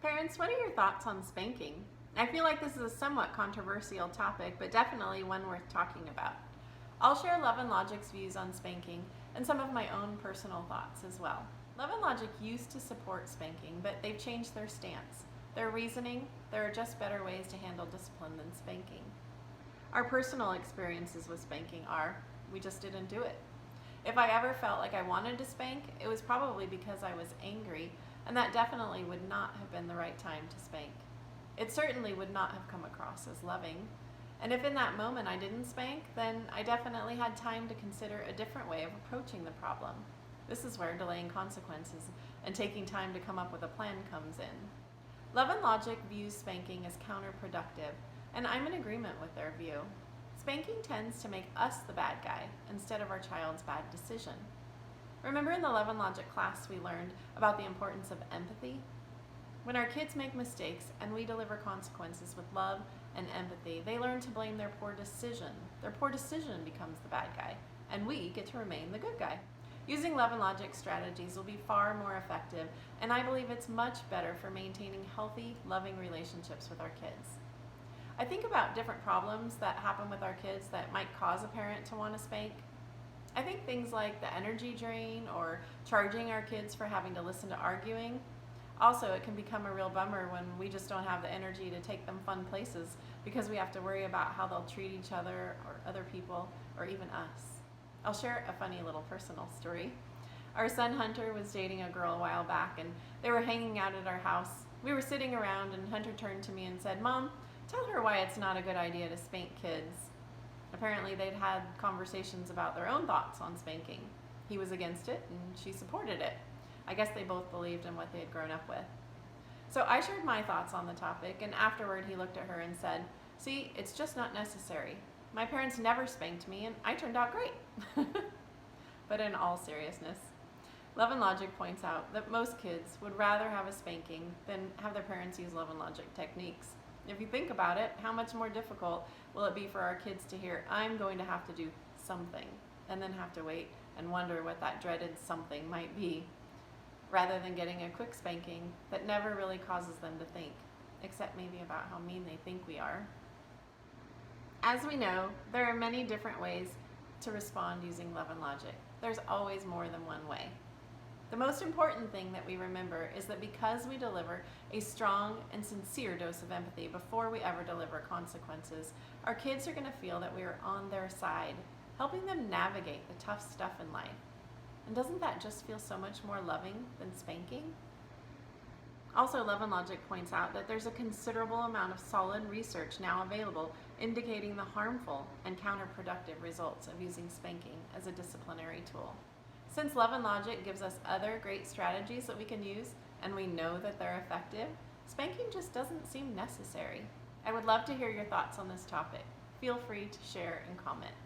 Parents, what are your thoughts on spanking? I feel like this is a somewhat controversial topic, but definitely one worth talking about. I'll share Love and Logic's views on spanking and some of my own personal thoughts as well. Love and Logic used to support spanking, but they've changed their stance. Their reasoning, there are just better ways to handle discipline than spanking. Our personal experiences with spanking are, we just didn't do it. If I ever felt like I wanted to spank, it was probably because I was angry, and that definitely would not have been the right time to spank. It certainly would not have come across as loving. And if in that moment I didn't spank, then I definitely had time to consider a different way of approaching the problem. This is where delaying consequences and taking time to come up with a plan comes in. Love and Logic views spanking as counterproductive, and I'm in agreement with their view. Spanking tends to make us the bad guy instead of our child's bad decision. Remember in the Love and Logic class we learned about the importance of empathy? When our kids make mistakes and we deliver consequences with love and empathy, they learn to blame their poor decision. Their poor decision becomes the bad guy, and we get to remain the good guy. Using Love and Logic strategies will be far more effective, and I believe it's much better for maintaining healthy, loving relationships with our kids. I think about different problems that happen with our kids that might cause a parent to want to spank. I think things like the energy drain or charging our kids for having to listen to arguing. Also, it can become a real bummer when we just don't have the energy to take them fun places because we have to worry about how they'll treat each other or other people or even us. I'll share a funny little personal story. Our son Hunter was dating a girl a while back and they were hanging out at our house. We were sitting around and Hunter turned to me and said, "Mom, tell her why it's not a good idea to spank kids." Apparently they'd had conversations about their own thoughts on spanking. He was against it and she supported it. I guess they both believed in what they had grown up with. So I shared my thoughts on the topic, and afterward he looked at her and said, "See, it's just not necessary. My parents never spanked me and I turned out great." But in all seriousness, Love and Logic points out that most kids would rather have a spanking than have their parents use Love and Logic techniques. If you think about it, how much more difficult will it be for our kids to hear, "I'm going to have to do something," and then have to wait and wonder what that dreaded something might be, rather than getting a quick spanking that never really causes them to think, except maybe about how mean they think we are. As we know, there are many different ways to respond using Love and Logic. There's always more than one way. The most important thing that we remember is that because we deliver a strong and sincere dose of empathy before we ever deliver consequences, our kids are going to feel that we are on their side, helping them navigate the tough stuff in life. And doesn't that just feel so much more loving than spanking? Also, Love and Logic points out that there's a considerable amount of solid research now available indicating the harmful and counterproductive results of using spanking as a disciplinary tool. Since Love and Logic gives us other great strategies that we can use, and we know that they're effective, spanking just doesn't seem necessary. I would love to hear your thoughts on this topic. Feel free to share and comment.